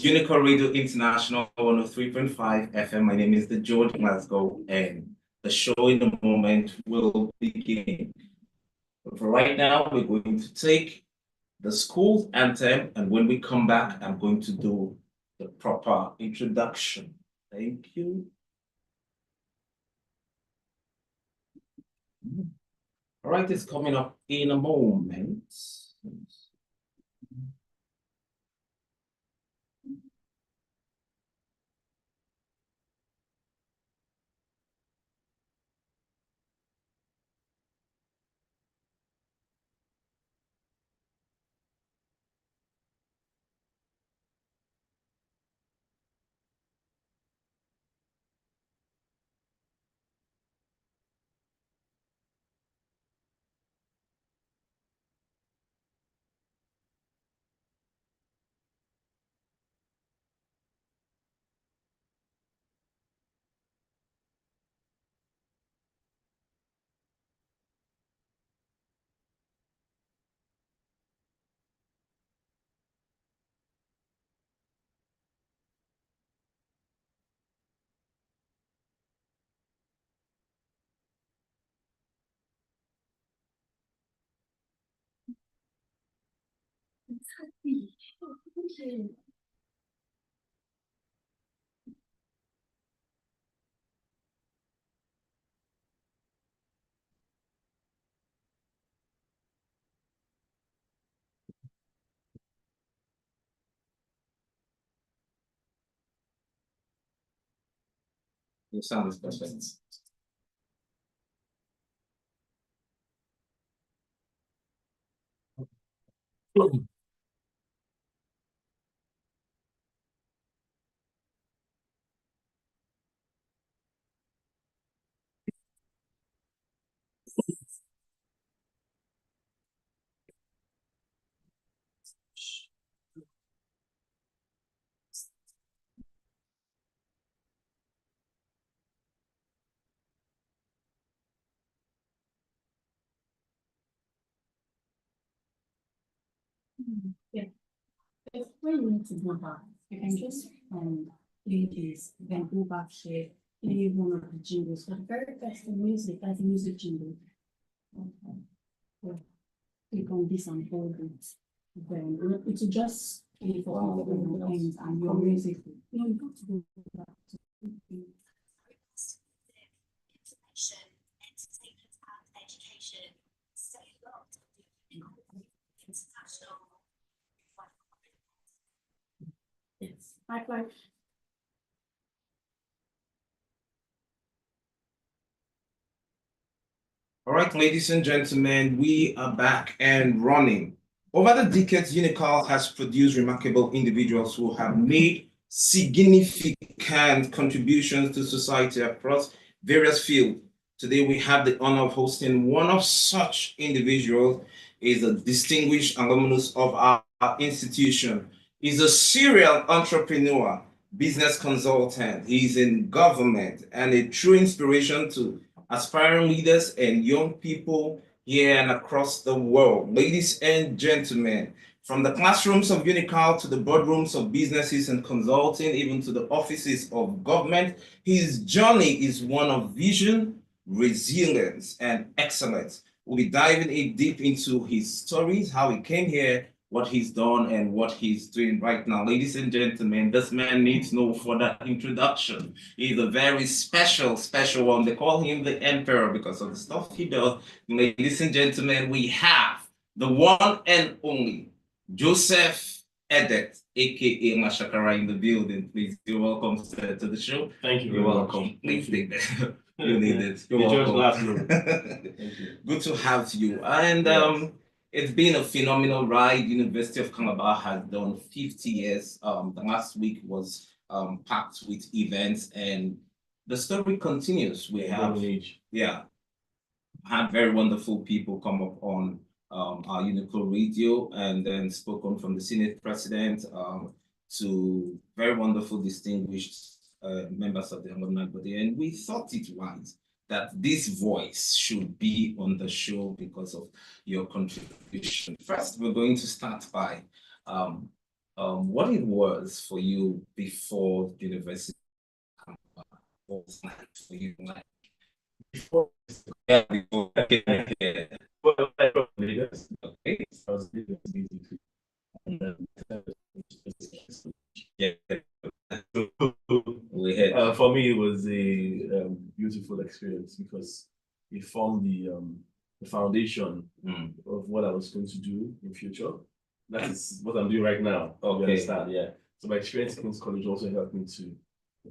Unical Radio International 103.5 FM. My name is Dejudge Glasgow, and the show in a moment will begin. But for right now, we're going to take the school anthem, and when we come back, I'm going to do the proper introduction. Thank you. All right, it's coming up in a moment. Your sound is perfect. Yeah. If when you need to go back, you can just play this, then go back here, play one of the jingles. For the very first music, that's the music jingle. Okay. So click on this and hold it. Then it will just play for all of your things and your music. No, you got to go back to information, entertainment and education. Say a lot of the international. Yes, high five. All right, ladies and gentlemen, we are back and running. Over the decades, Unical has produced remarkable individuals who have made significant contributions to society across various fields. Today, we have the honor of hosting one of such individuals. Is a distinguished alumnus of our institution. He's a serial entrepreneur, business consultant. He's in government and a true inspiration to aspiring leaders and young people here and across the world. Ladies and gentlemen, from the classrooms of Unical to the boardrooms of businesses and consulting, even to the offices of government, his journey is one of vision, resilience, and excellence. We'll be diving in deep into his stories, how he came here, what he's done, and what he's doing right now. Ladies and gentlemen, this man needs no further introduction. He's a very special one. They call him the emperor because of the stuff he does. Ladies and gentlemen, we have the one and only Joseph Edet, aka Lashakara, in the building. Please, you're welcome to the show. Thank you. You're welcome. Please take that. You need it. You're welcome. Thank you. Good to have you. And yes. It's been a phenomenal ride. University of Calabar has done 50 years. The last week was packed with events, and the story continues. We have had very wonderful people come up on our Unical Radio, and then spoken from the Senate President to very wonderful, distinguished members of the alumni body, and we thought it wise that this voice should be on the show because of your contribution. First, we're going to start by what it was for you before university. What was like for you, like Before, before. Yeah. well, I from Lagos. Okay. I was living in Lagos. And, Yeah. We had. for me, it was a beautiful experience because it formed the foundation of what I was going to do in future. That is what I'm doing right now. You Okay. understand? Yeah. So my experience in King's College also helped me to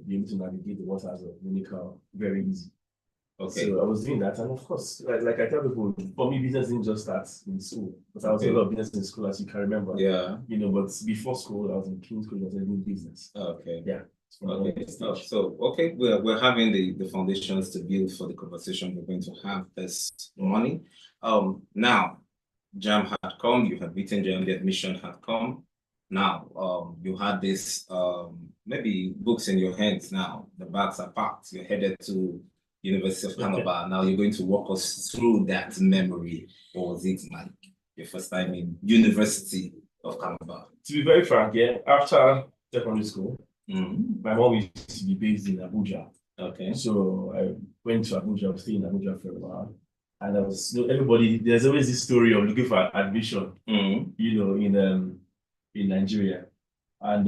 be able to navigate the waters of Unical very easy. Okay. So I was doing that, and of course, like I tell people, for me, business didn't just start in school, but I was Okay. a lot of business in school, as you can remember. Yeah. You know, but before school, I was in King's College, I was doing business. Okay. Yeah. Okay. So okay, we're having the foundations to build for the conversation we're going to have this morning. Now, JAM had come, you had beaten JAM, the admission had come. Now, you had this maybe books in your hands now, the bags are packed, you're headed to University of Calabar. Now you're going to walk us through that memory. What was it like your first time in University of Calabar? To be very frank, yeah, after secondary school, Mm-hmm. my mom used to be based in Abuja. Okay. So I went to Abuja, I was staying in Abuja for a while. And I was, you know, everybody, there's always this story of looking for admission, you know, in Nigeria. And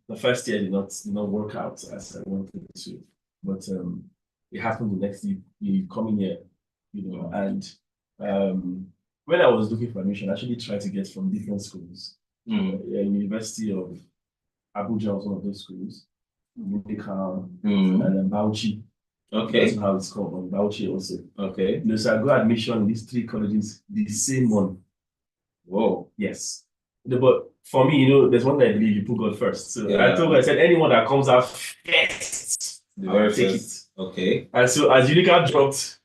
the first year did not work out as I wanted it to. But it happened the next year, the coming year, you know. And when I was looking for admission, I actually tried to get from different schools. University of Abuja was one of those schools. Unical and Bauchi. Okay. That's how it's called, Bauchi also. Okay. You know, so I got admission in these three colleges the same month. Whoa. Yes. But for me, you know, there's one that I believe you put God first. So I told her, I said, anyone that comes out first, I'll take it. Okay. And so as Unical dropped,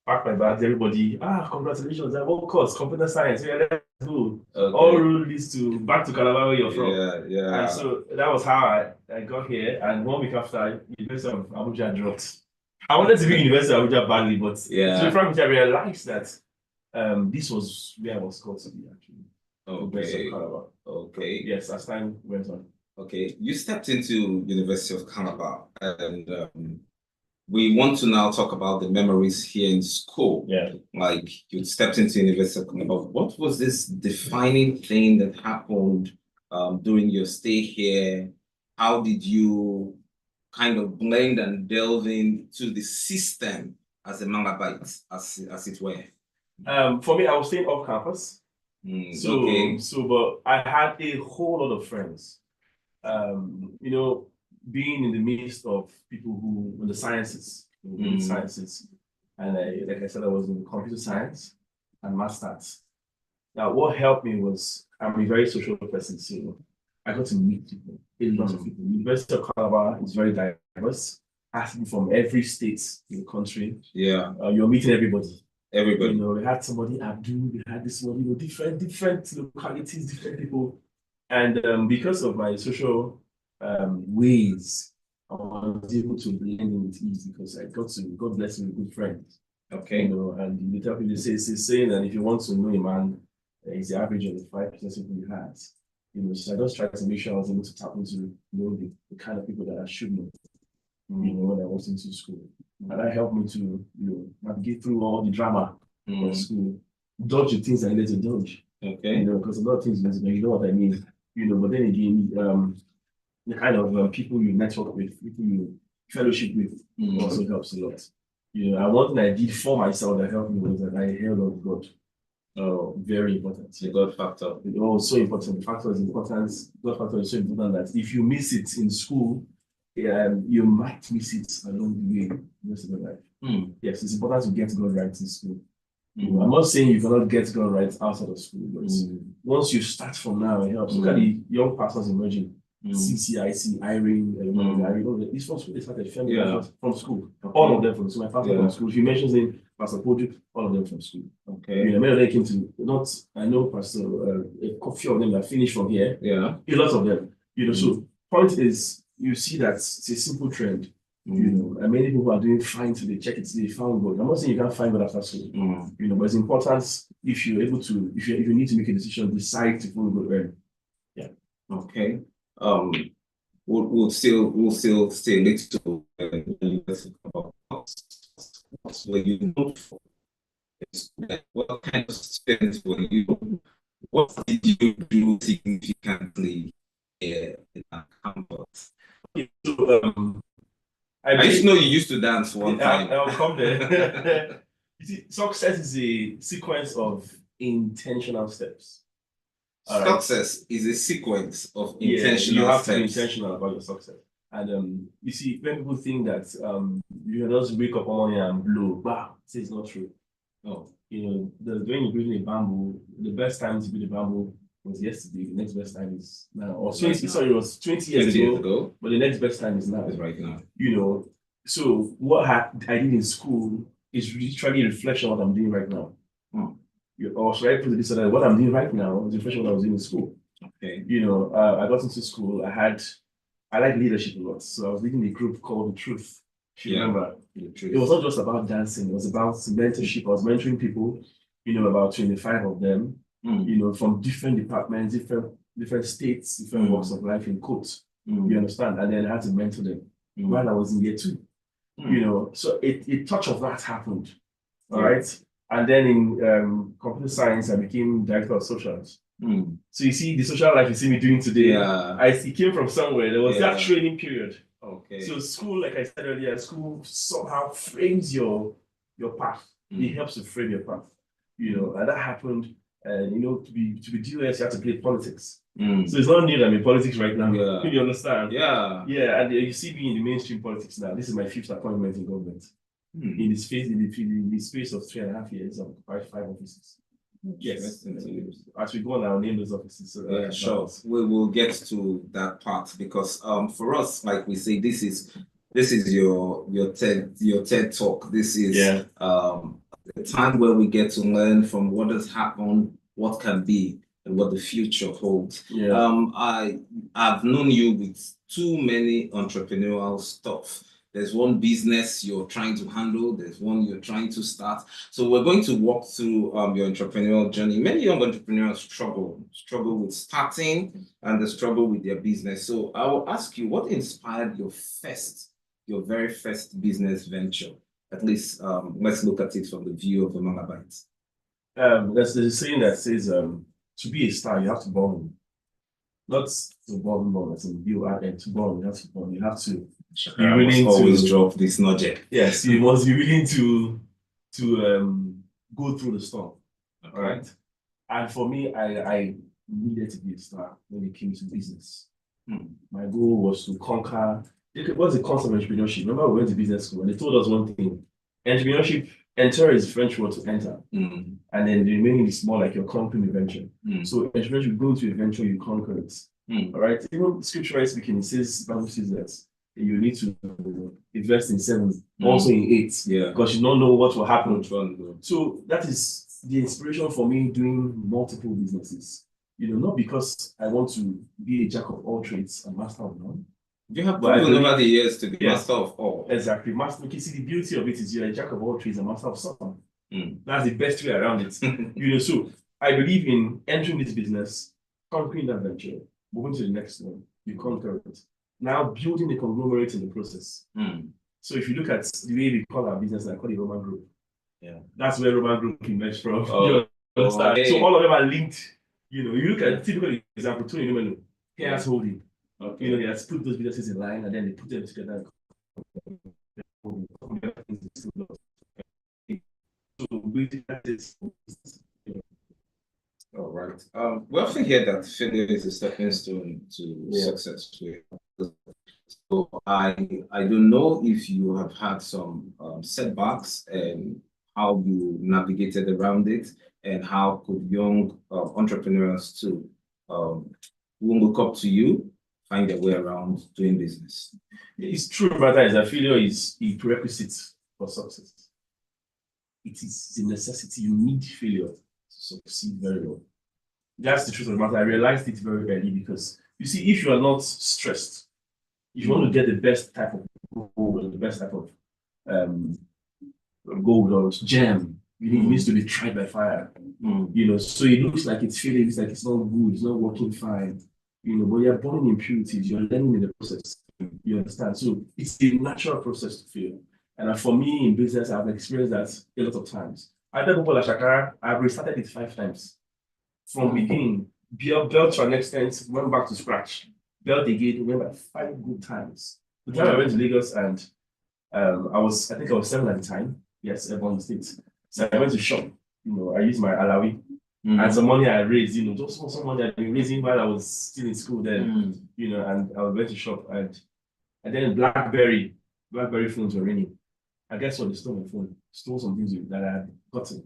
packed my bags, everybody, congratulations. I what course? Computer science. Yeah, let's go. Okay. All road leads to back to Calabar where you're from. Yeah. And so that was how I got here. And 1 week after, University of Abuja dropped. I wanted to be University of Abuja badly, but to be frank, I realized that this was where I was called to be actually. Okay. Okay. Yes, as time went on. Okay. You stepped into University of Calabar, and we want to now talk about the memories here in school. Yeah. Like you stepped into University of Calabar. What was this defining thing that happened during your stay here? How did you kind of blend and delve into the system as a Malabite, as it were? For me, I was staying off campus. But I had a whole lot of friends. You know, being in the midst of people who in the sciences, and like I said, I was in computer science and math stats. Now, what helped me was I'm a very social person, so I got to meet people, a lot of people. University of Calabar is very diverse, asking from every state in the country. Yeah, you're meeting everybody. Everybody. You know, we had somebody Abdul, we had this one, you know, different localities, different people. And because of my social ways, I was able to blend in with ease because I got to, God bless me with good friends. Okay. You know, and you tell people, saying that if you want to know a man, it's the average of the 5% people he has. You know, so I just tried to make sure I was able to tap into, you know, the kind of people that I should know, you know, when I was into school. And that helped me to, you know, navigate through all the drama of school, dodge the things I needed to dodge. Okay. You know, because a lot of things you know what I mean. You know, but then again, the kind of people you network with, people you fellowship with, also helps a lot. You know, and one thing I did for myself that helped me was that I held on to God. Very important. The God factor. So important. The factor is important. God factor is so important that if you miss it in school, you might miss it along the way the rest of your life. Yes, it's important to get God right in school. I'm not saying you cannot get God right outside of school, but once you start from now, it helps. Look at the young pastors emerging. CCIC, Irene, these from school, they started from school. All of them from school. My pastor from school. If you mention him, Pastor Podrick, all of them from school. Okay. You know, many of them came to I know Pastor a few of them that finished from here. Yeah. A lot of them. You know, so point is you see that it's a simple trend. You know, and many people are doing fine today. Check it today, found God. I'm not saying you can't find God after school. You know, but it's important if you're able to, if you need to make a decision, decide to follow God early. Yeah. Okay. We'll still stay a little about what were you known for? What kind of students were you? What did you do significantly in that campus? So, I just know you used to dance one time. I'll come there. You see, success is a sequence of intentional steps. Success is a sequence of intentional you have to be steps. intentional about your success. And you see, when people think that you just wake up one morning and blow, wow, it's not true. Oh, when you're building a bamboo, the best time to build a bamboo was yesterday. The next best time is now. Or 20, sorry, it was 20 years ago. But the next best time is now. It's right now. So what I did in school is literally a reflection of what I'm doing right now. Or should I put it this way? What I'm doing right now is a reflection of what I was doing in school. Okay. I got into school. I like leadership a lot. So I was leading a group called The Truth. If you remember, it was not just about dancing, it was about mentorship. I was mentoring people, about 25 of them, from different departments, different states, different walks of life in quotes. You understand? And then I had to mentor them while I was in year 2. So a touch of that happened. All right. And then in computer science, I became director of socials. So you see, the social life you see me doing today, it came from somewhere. There was that training period. Okay. So school, like I said earlier, school somehow frames your path. It helps to frame your path. And that happened. And to be DOS, you have to play politics. So it's not new that I'm in politics right now. You understand? Yeah. Yeah, and you see me in the mainstream politics now. This is my 5th appointment in government. In the space of 3.5 years, I've occupied 5 offices. Yes. As we go on, I'll name those offices. So sure. We will get to that part because for us, like we say, this is your TED talk. This is the time where we get to learn from what has happened, what can be, and what the future holds. I've known you with too many entrepreneurial stuff. There's one business you're trying to handle. There's one you're trying to start. So we're going to walk through your entrepreneurial journey. Many young entrepreneurs struggle with starting and they struggle with their business. So I will ask you, what inspired your very first business venture? At least let's look at it from the view of a Malabite. There's a saying that says, to be a star, you have to born. Not to born, as in BORN, to born, you have to born. You have to be willing to always drop this nugget. Yes, you must be willing to go through the storm. Okay. All right. And for me, I needed to be a star when it came to business. My goal was to conquer. What's the concept of entrepreneurship? Remember, we went to business school and they told us one thing: entrepreneurship, enter is French word to enter, and then the remaining is more like you're conquering a venture. So entrepreneurship, go to a venture, you conquer it. All right. Even scripturally speaking, it says, Bible says that you need to invest in 7, also in 8, because you don't know what will happen. So that is the inspiration for me doing multiple businesses. Not because I want to be a jack of all trades and master of none. You have proven over the years to be master of all. Exactly. Master. You see, the beauty of it is you're a jack of all trades and master of some. That's the best way around it. So I believe in entering this business, conquering that venture, moving to the next one, you conquer it. Now building a conglomerate in the process. So if you look at the way we call our business, I call it Roman Group. That's where Roman Group emerged from. So all of them are linked. You look at typical example, Tony Numelo, Chaos Holding. They have put those businesses in line and then they put them together. All right. We often hear that failure is a stepping stone to success. So I don't know if you have had some setbacks and how you navigated around it, and how could young entrepreneurs too who look up to you find their way around doing business. It's true, matter is that failure is a prerequisite for success. It is a necessity. You need failure to succeed very well. That's the truth of the matter. I realized it very early because you see, if you are not stressed, if you want to get the best type of gold, the best type of gold or gem, it needs to be tried by fire. So it looks like it's failing, it's like it's not good, it's not working fine. When you're born in impurities, you're learning in the process. You understand? So it's a natural process to fail. And for me in business, I've experienced that a lot of times. I tell people Lashakara, I've restarted it 5 times. From beginning, built to an extent, went back to scratch. Built again, went back 5 good times. The time I went to Lagos and I think I was 7 at the time. Yes, Ebonyi State. So I went to shop. I used my Alawi. And some money I raised, just some money I'd been raising while I was still in school then, and I went to shop and then BlackBerry phones were ringing. I guess what, they stole my phone, stole some things that I had gotten.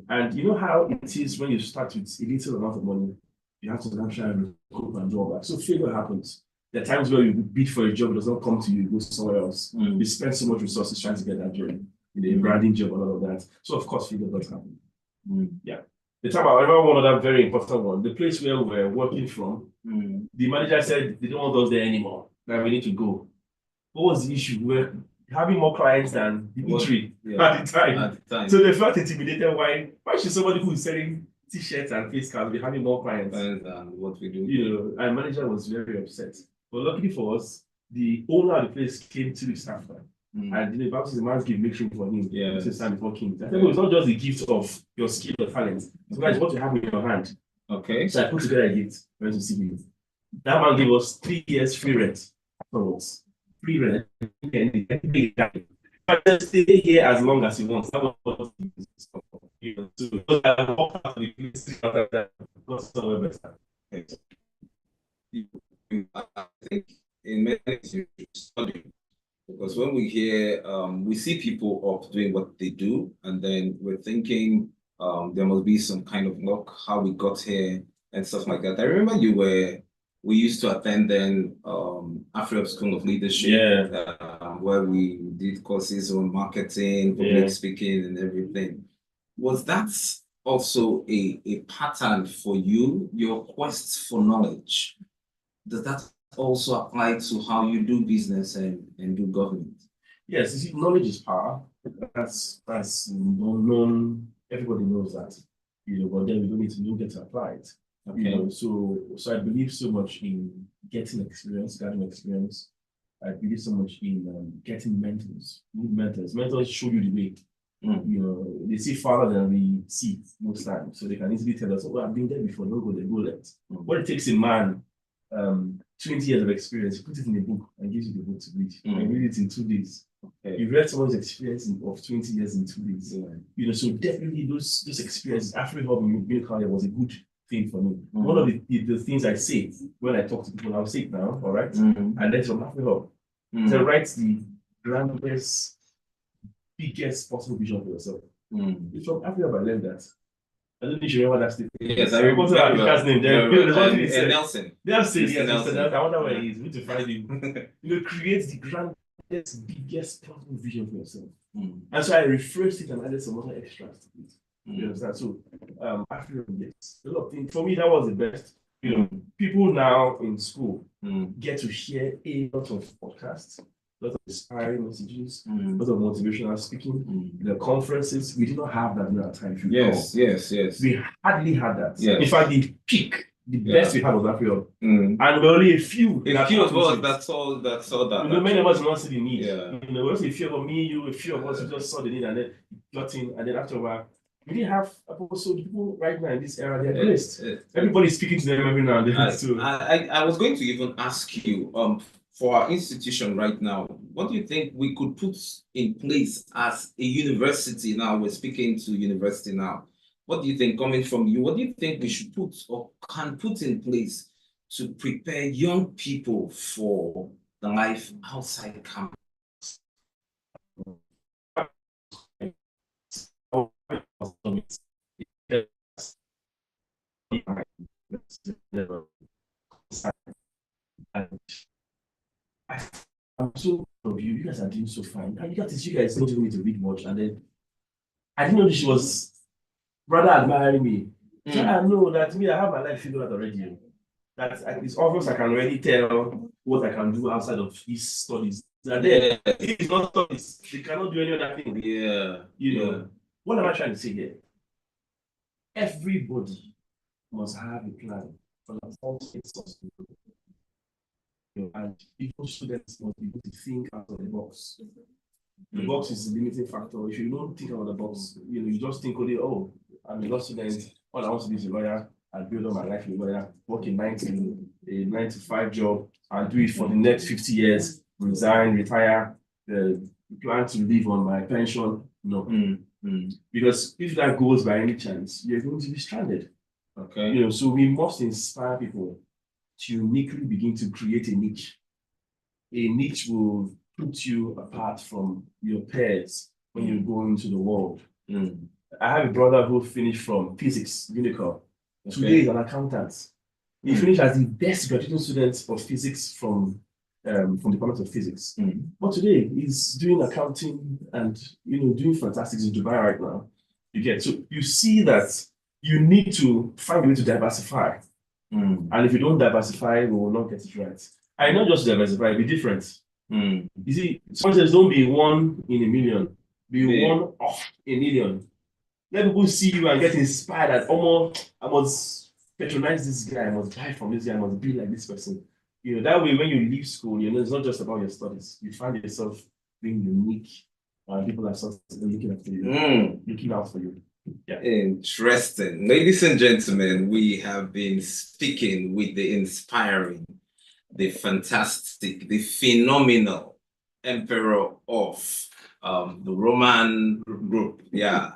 And you know how it is when you start with a little amount of money, you have to now try and recoup and draw back. So failure happens. There are times where you bid for a job, it does not come to you, it goes somewhere else. You spend so much resources trying to get that job, a branding job and all of that. So of course failure does happen. Yeah. The time I remember one of that very important one, the place where we were working from, the manager said they don't want us there anymore. That we need to go. What was the issue? We're having more clients than the eatery at the time. So they felt intimidated. Why should somebody who is selling t-shirts and face cards be having more clients than what we do? Our manager was very upset. But luckily for us, the owner of the place came 2 weeks after. And the Bible says the man's gift makes room for him. Yeah. It's time before kings. I think it's not just the gift of your skill or talent. It's what you have in your hand. Okay. So I put together a gift. Went to see him. That man gave us 3 years free rent afterwards. Free rent. But just stay here as long as you want. That was what he was. So I walked out of the place after that. I think in many ways you study. Because when we hear, we see people up doing what they do, and then we're thinking there must be some kind of luck, how we got here and stuff like that. I remember we used to attend then Africa School of Leadership, where we did courses on marketing, public speaking, and everything. Was that also a pattern for you, your quest for knowledge? Does that also apply to how you do business and do government? Yes, you see, knowledge is power. That's known. Everybody knows that. But then we don't need to get to apply it. Okay. So I believe so much in getting experience, gathering experience. I believe so much in getting mentors, good mentors. Mentors show you the way. They see farther than we see most times. So they can easily tell us, oh, I've been there before, don't go there, go left. What it takes a man 20 years of experience, put it in a book and gives you the book to read. And read it in 2 days. Okay. You read someone's experience of 20 years in 2 days. So definitely those experiences, Africa in Unical was a good thing for me. One of the things I say when I talk to people, I'll say it now, all right? And that's from Africa. So write the grandest, biggest possible vision for yourself. It's from Africa, I learned that. I don't know if you remember that statement. Yes, I remember Africa's name. Nelson. Nelson, yes, I wonder where he is. We need to find him. Create the grandest, biggest possible vision for yourself. And so I rephrased it and added some other extras to it. You understand? So Africa, yes. A lot of things. For me, that was the best. People now in school get to hear a lot of podcasts, a lot of inspiring messages, a lot of motivational speaking. The conferences, we did not have that in our time. Yes. We hardly had that. Yes. In fact, the peak, the best we had was Africa. And there were only a few. A few of us that saw that. Many of us did not see the need. Only a few of me, you, a few of us who just saw the need and then got in, and then after a while, we didn't have so the people right now in this era, they're blessed. Everybody's speaking to them every now and then. I was going to even ask you, for our institution right now, what do you think we could put in place as a university now? We're speaking to university now. What do you think, coming from you, what do you think we should put or can put in place to prepare young people for the life outside campus? I'm so proud of you. You guys are doing so fine. And you guys don't even need to read much. And then I didn't know she was rather admiring me. So I know that I have my life figured out already. That it's obvious I can already tell what I can do outside of these studies. That it's not studies. They cannot do any other thing. What am I trying to say here? Everybody must have a plan from all sorts of people. And even students must be able to think out of the box. The box is the limiting factor. If you don't think out of the box, you just think only, oh, I'm a law student, all I want to do is a lawyer, I'll build up my life as a lawyer, work a 9 to 5 job, and do it for the next 50 years, resign, retire, plan to live on my pension. No. Because if that goes by any chance, you're going to be stranded. Okay. So we must inspire people to uniquely begin to create a niche. A niche will put you apart from your peers when you go into the world. I have a brother who finished from physics, Unical. Today he's an accountant. He finished as the best graduating student of physics from Department of Physics. But today he's doing accounting and doing fantastic in Dubai right now. So you see that you need to find a way to diversify. And if you don't diversify, we will not get it right. I not just diversify, be different. You see, sometimes don't be one in a million, be one of a million. Let people see you and get inspired that, oh, I must patronize this guy, I must buy from this guy, I must be like this person. That way when you leave school, it's not just about your studies. You find yourself being unique, and people are looking after you, looking out for you. Yeah. Interesting. Ladies and gentlemen, we have been speaking with the inspiring, the fantastic, the phenomenal emperor of the Roman group. Yeah.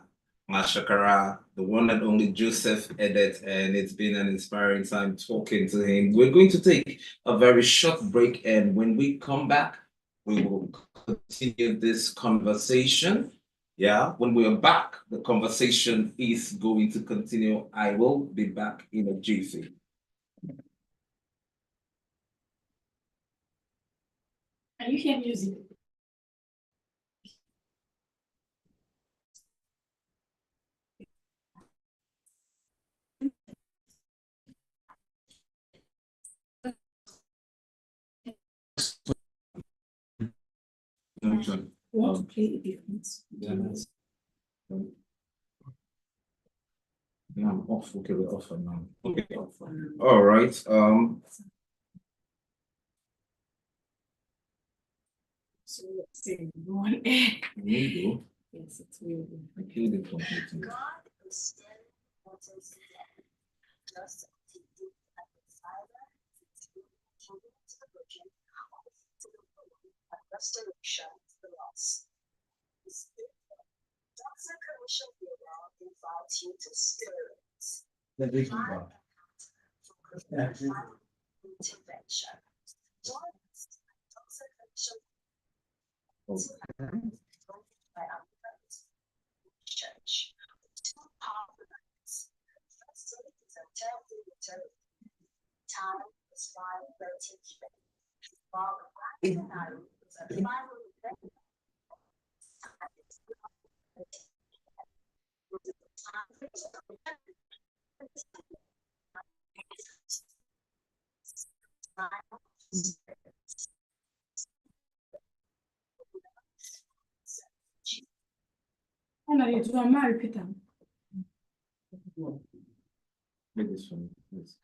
Lashakara, the one and only Joseph Edet, and it's been an inspiring time talking to him. We're going to take a very short break, and when we come back, we will continue this conversation. Yeah, when we are back, the conversation is going to continue. I will be back in a jiffy. Can you hear music? Want to play the difference? Yeah, I'm off. Okay, we're off for now. Okay. All right. So let's say one air. Window. Yes, it's weird. Okay, the computer. God is still wanting to them, just as he did at the Father, to the virgin, to the woman, and restoration to the lost. Dr. Commission Bureau invites you to experience The big final one. encounter for final intervention. Join us at Dr. Commission by our friends church. Two powerful nights. Firstly is a 10-day return. Time is 5:30 p.m. While the grand finale is a 5:30 p.m. Oh no, you do. I'm not repeating. Make this one, please.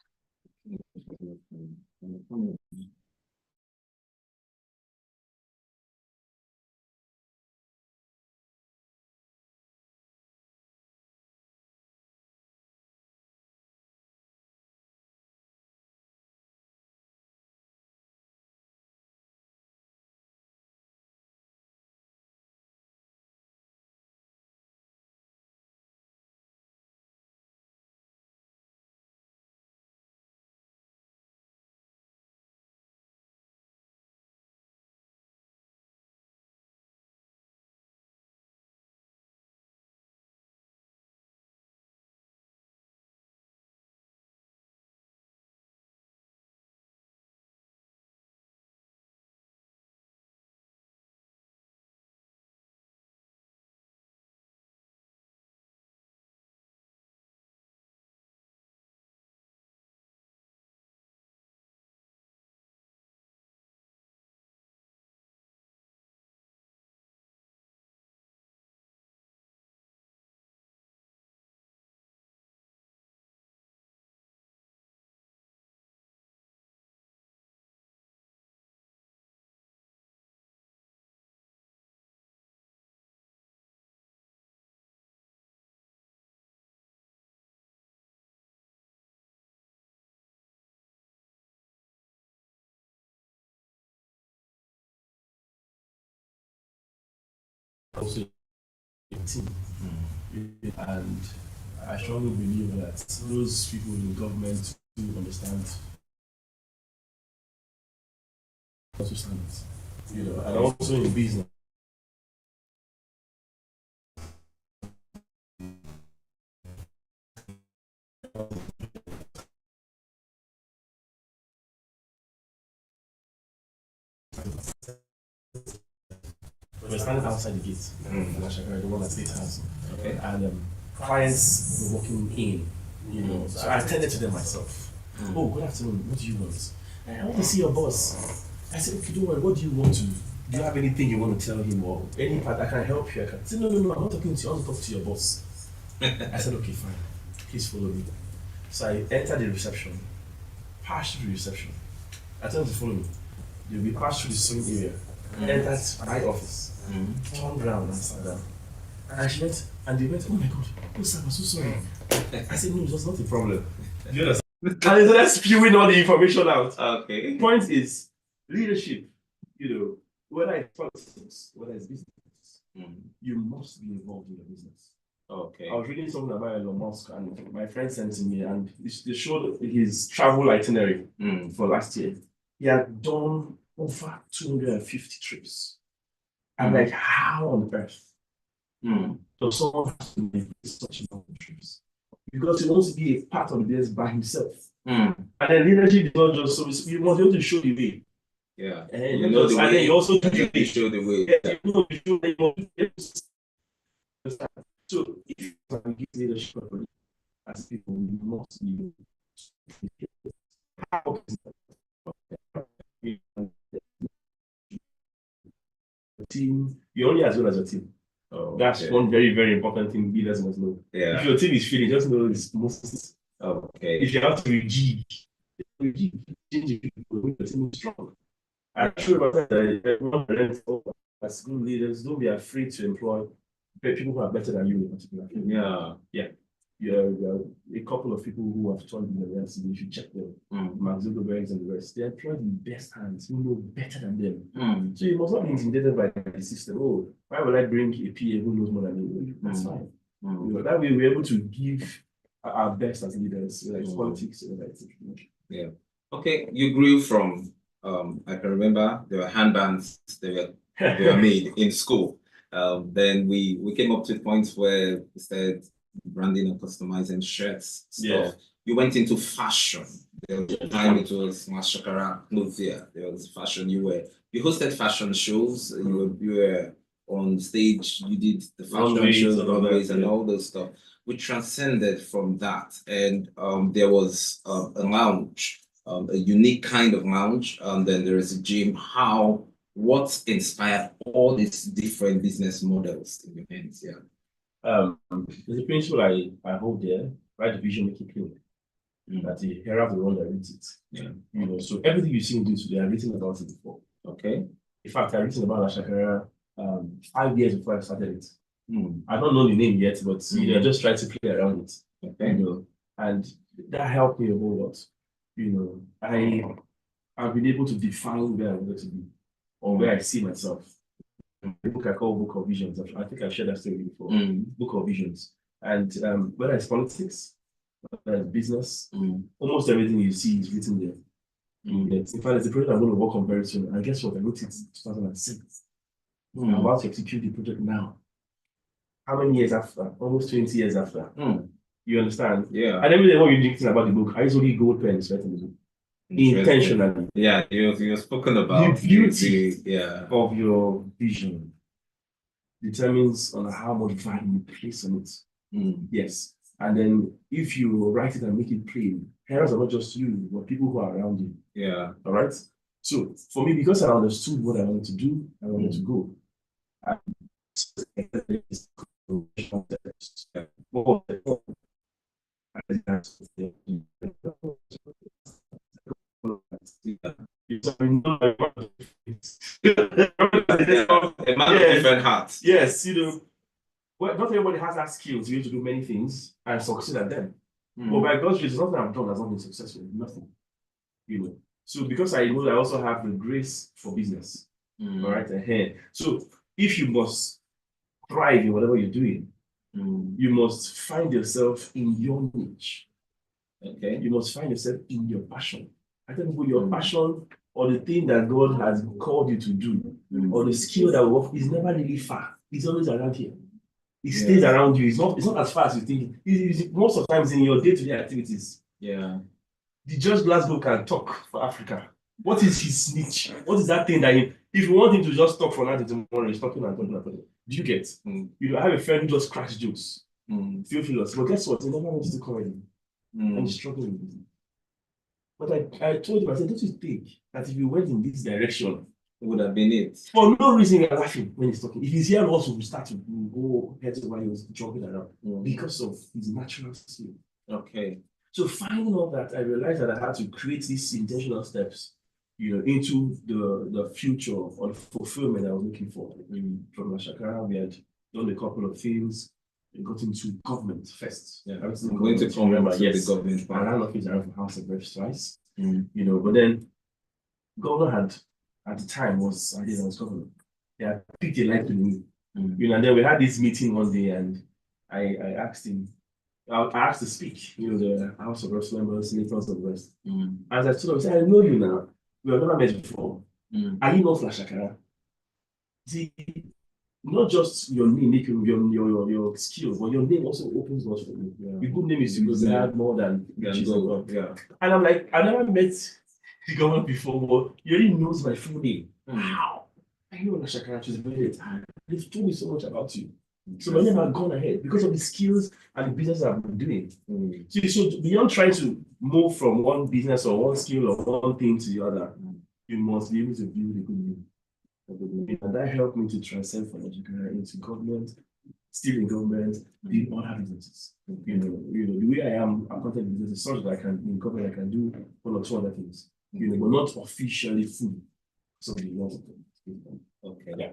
also a team. And I strongly believe that those people in government do understand how to stand it. And also in business. We're standing outside the gate, Lashakara, the one that State has. Okay. And clients were walking in, so I attended to them myself. Oh, good afternoon, what do you want? I want to see your boss. I said, okay, don't worry, what do you want to, do you have anything you want to tell him or any part I can help you? I can say, no, I'm not talking to you, I want to talk to your boss. I said, okay, fine, please follow me. So I entered the reception, passed through the reception. I told them to follow me. We passed through the sewing area, entered my office, turned around and sat down. And she went, and they went, oh my God, oh sir, I'm so sorry. I said, no, it was not a problem. Do you understand? And they started spewing all the information out. Okay. The point is, leadership, whether it's politics, whether it's business, you must be involved in the business. Okay. I was reading something about Elon Musk, and my friend sent to me, and they showed his travel itinerary for last year. He had done over 250 trips. I'm like, how on earth does someone have to make such a number of trips? Because he wants to be a part of the business by himself. And then leadership is not just so you must be able to show the way. Yeah. And then you also do the show the way. Yeah, you know the way. So if you can give leadership as people, you must be team, you're only as well as your team. That's one very, very important thing leaders must know. Yeah. If your team is feeling, just know it's most. Okay. If you have to rejig, change people, your team is strong. I'm sure about that. Everyone as good leaders, don't be afraid to employ people who are better than you in particular. Yeah. You're a couple of people who have turned in the rest, you should check them. Mark Zuckerberg and the rest. They employ the best hands who know better than them. So you must not be intimidated by the system. Oh, why would I bring a PA who knows more than me? That's fine. That way we're able to give our best as leaders, whether it's politics or whether it's information. Yeah. Okay, you grew from I can remember there were handbands they were made in school. Then we came up to points where we started branding and customizing shirts stuff. Yeah. You went into fashion. There was a time it was Lashakara clothes. There was fashion. You hosted fashion shows. You were on stage. You did the fashion shows, runways, and all those stuff. We transcended from that, and there was a lounge, a unique kind of lounge. Then there is a gym. What inspired all these different business models in your hands? Yeah. There's a principle I hold there, write the vision, make it clear. That the hero of the one that reads it. Yeah. So everything you see in this, they have written about it before. Okay. In fact, I've written about Lashakara 5 years before I started it. I don't know the name yet, but I just try to play around it. Okay. And that helped me a whole lot. I've been able to define where I wanted to be or where I see myself. The book I call Book of Visions. I think I've shared that story before. Book of Visions. And whether it's politics, whether it's business, almost everything you see is written there. In fact, it's a project I'm going to work on very soon. And guess what? I wrote it in 2006. I'm about to execute the project now. How many years after? Almost 20 years after. You understand? Yeah. And everything what you're thinking about the book, I usually gold pens writing the book. Intentionally. Yeah, you've spoken about the beauty of your vision determines on how much value you place on it. Yes. And then if you write it and make it plain, parents are not just you, but people who are around you. Yeah. All right. So for me, because I understood what I wanted to do, I wanted to go. Different hats. Yes, well, not everybody has that skill to be able to do many things and succeed at them. But by God's grace, nothing I've done has not been successful. Nothing. So because I know I also have the grace for business. All right, ahead. So if you must thrive in whatever you're doing, you must find yourself in your niche. Okay. You must find yourself in your passion. I tell people your passion or the thing that God has called you to do or the skill that will work is never really far. It's always around here. It stays around you. It's not as far as you think. It's most of the times in your day-to-day activities. Yeah. Dejudge Glasgow can talk for Africa. What is his niche? What is that thing that if you want him to just talk from now to tomorrow, he's talking and talking and talking. Do you get? You have a friend who just cracks jokes. Theophilus. But guess what? He never wants to comedy. And he's struggling with it. But I told him, I said, don't you think that if you went in this direction, it would have been it. For no reason you're laughing when he's talking. If he's here also, we start to go heads over heels jumping around because of his natural skill. Okay. So finding all that, I realized that I had to create these intentional steps, into the future or the fulfillment I was looking for. From Lashakara, we had done a couple of things. We got into government first. Yeah, I'm going to come remember the government. I ran office around for House of Reps twice. But then governor had at the time was governor. They had picked a line to me. And then we had this meeting one day, and I asked him. I asked to speak. The House of Reps members, senators of the West. As I told him, I said, I know you now. We have never met before. Are you not Lashakara? See, not just your name, your skill, but your name also opens doors for me. The good name is because I had more than God. Yeah. And I'm like, I never met the government before, but he already knows my full name. Wow. I know Lashakara is very tired. They've told me so much about you. So my name had gone ahead because of the skills and the business I've been doing. So beyond trying to move from one business or one skill or one thing to the other, you must be able to build a good name. And that helped me to transcend from education into government, still in government, doing other businesses. The way I am accounted business is such that I can in government I can do one or two other things. But not officially full. So okay. Yeah.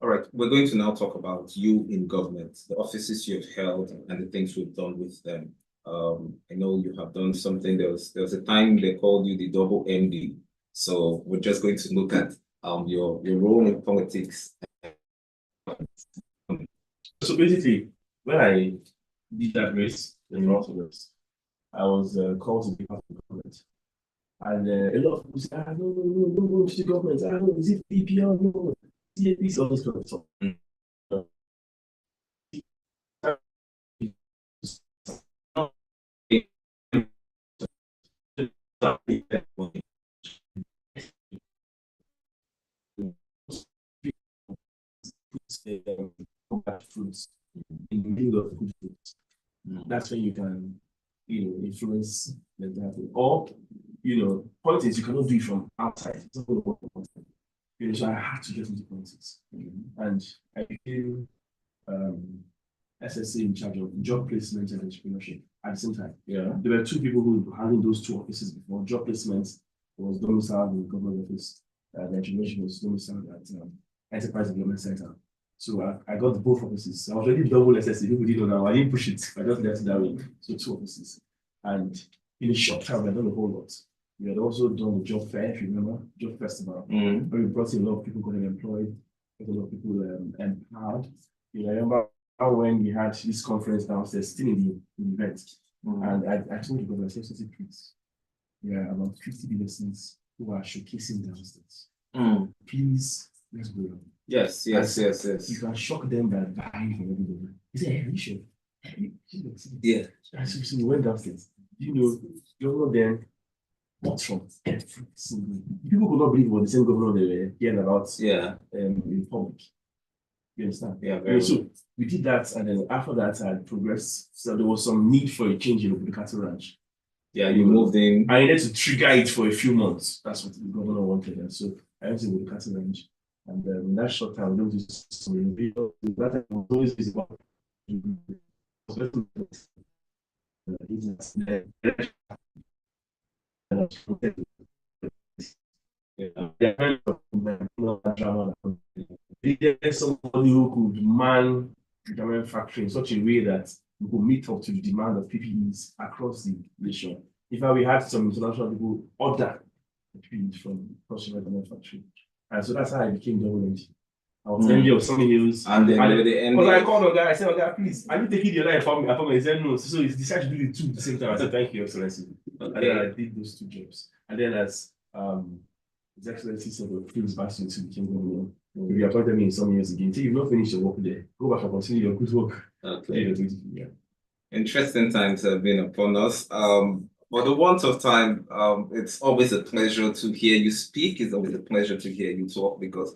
All right. We're going to now talk about you in government, the offices you've held, and the things you've done with them. I know you have done something. There was a time they called you the double MD. So we're just going to look at your role in politics. So basically, when I did that race, the North West, I was called to be part of the government. And a lot of people say, no, go to the government. No, is it PPR? No, CAPC, all this kind of stuff. Fruits in the middle of good fruits. That's when you can, influence that. Or, politics you cannot do it from outside. So I had to get into politics, and I became SSA in charge of job placement and entrepreneurship at the same time. Yeah, there were two people who were handling those two offices before. Job placement was domiciled in the government office. The entrepreneurship was domiciled at Enterprise Development Center. So I got both offices. I was already double SSA. People didn't know now. I didn't push it. I just left it that way. So two offices. And in a short time, I've done a whole lot. We had also done the job fair, if you remember, job festival. Where we brought in a lot of people getting employed, a lot of people empowered. I remember when we had this conference downstairs, still in the event. And I told you guys, I said, please, there are about 50 businesses who are showcasing downstairs. Please, let's go. Yes. You can shock them by buying from everybody. He said, hey, you sure? Yeah. So we went downstairs. You know then what's from every single people could not believe what the same governor they were hearing about in public. You understand? Yeah. So we did that, and then after that I progressed. So there was some need for a change in the cattle ranch. Yeah, you moved in. I needed to trigger it for a few months. That's what the governor wanted. And so I went to the cattle ranch. And in that short time, we don't do some review. That time was always busy about there's somebody who could man the garment factory in such a way that we could meet up to the demand of PPEs across the nation. In fact, we had some international people order PPEs from across the garment factory. And so that's how I became double MD. I was telling you of some hills. And then the end. Because I called the guy, I said, "Okay, please, I need to take your line for me." He said, "No." So he decided to do the two at the same time. I said, "Thank you, Your Excellency." And then I did those two jobs. And then as His Excellency said, "Please pass you to the kingdom." If you appointed me in some years again, till you've not finished your work there, go back and continue your good work. Okay. Yeah. Interesting times have been upon us. For the want of time, it's always a pleasure to hear you speak. It's always a pleasure to hear you talk because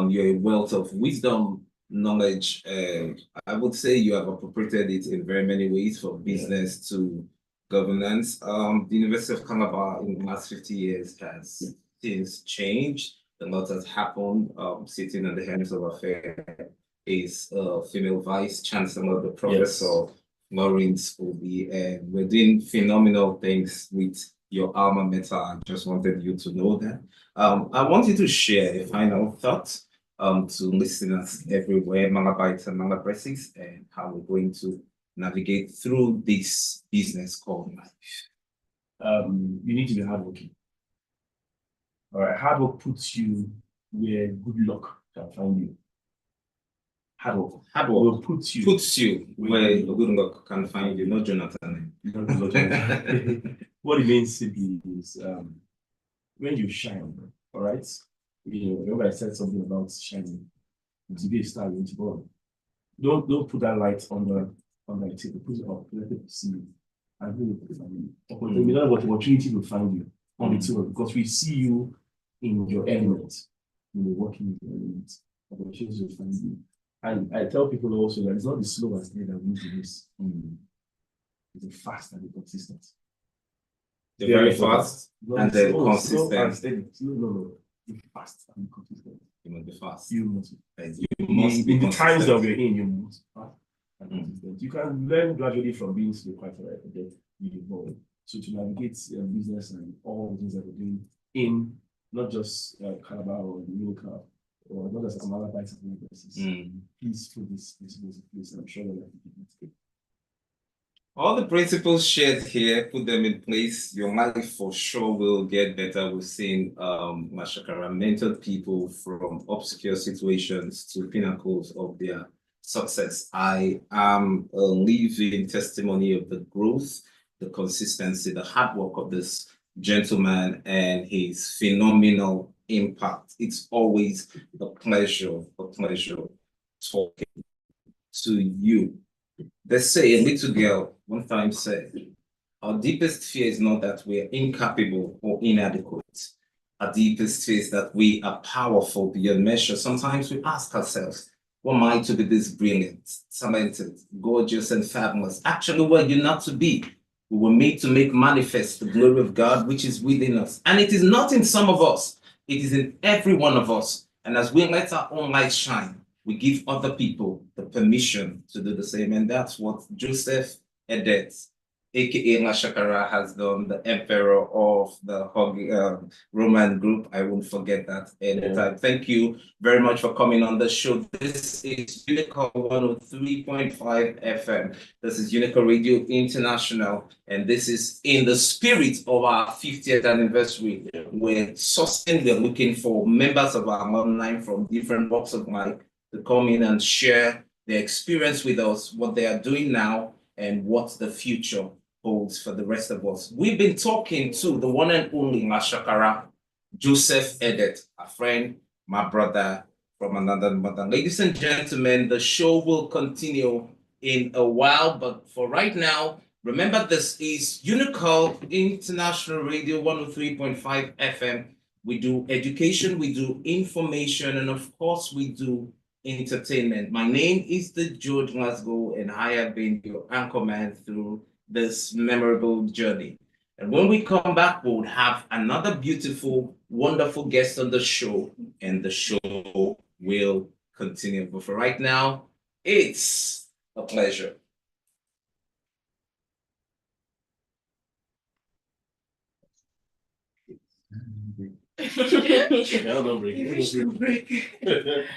you're a wealth of wisdom, knowledge, and I would say you have appropriated it in very many ways from business to governance. The University of Calabar in the last 50 years has since changed. A lot has happened. Sitting on the hands of affairs is a female vice chancellor, the professor. Yes. Maureen Scobie, and we're doing phenomenal things with your alma mater. I just wanted you to know that. I want you to share a final thought to listeners everywhere, Malabites and Malapresses, and how we're going to navigate through this business called life. You need to be hardworking. All right, hard work puts you where good luck can find you. Hard work will puts you where good luck can find you, not Jonathan. What it means simply is when you shine, all right? Remember I said something about shining. To be a star, you need to burn. Don't put that light on the table. Put it up, let people see you. I will find you. We don't have what opportunity to find you on the table because we see you in your element, working in your element. Opportunity to find you. And I tell people also that it's not the slow as that we need to miss. It's the fast and the consistent. They're very fast and they're consistent. Slow and steady. No. Be fast and consistent. You must be fast. You must be in the times that we're in, you must be fast and consistent. You can learn gradually from being slow quite right, but then you evolve. So to navigate business and all the things that we're doing in not just Calabar or Unical, or not just some other bites of places. Please put these principles in place, and I'm sure that you all the principles shared here, put them in place. Your life for sure will get better. We've seen Lashakara mentored people from obscure situations to pinnacles of their success. I am a living testimony of the growth, the consistency, the hard work of this gentleman and his phenomenal impact. It's always a pleasure talking to you. They say a little girl one time said, our deepest fear is not that we're incapable or inadequate. Our deepest fear is that we are powerful beyond measure. Sometimes we ask ourselves, what am I to be this brilliant, talented, gorgeous, and fabulous? Actually, what you're not to be. We were made to make manifest the glory of God, which is within us. And it is not in some of us. It is in every one of us. And as we let our own light shine, we give other people the permission to do the same. And that's what Joseph Edet, aka Lashakara, has done, the emperor of the Roman group. I won't forget that anytime. Thank you very much for coming on the show. This is Unical 103.5 FM. This is Unical Radio International. And this is in the spirit of our 50th anniversary. We're looking for members of our alumni from different walks of life to come in and share their experience with us, what they are doing now, and what the future holds for the rest of us. We've been talking to the one and only Lashakara, Joseph Edet, a friend, my brother from another mother. Ladies and gentlemen, the show will continue in a while, but for right now, remember this is Unical International Radio 103.5 FM. We do education, we do information, and of course we do entertainment. My name is Dejudge Glasgow, and I have been your anchorman through this memorable journey. And when we come back, we'll have another beautiful, wonderful guest on the show, and the show will continue. But for right now, it's a pleasure. I don't know, break.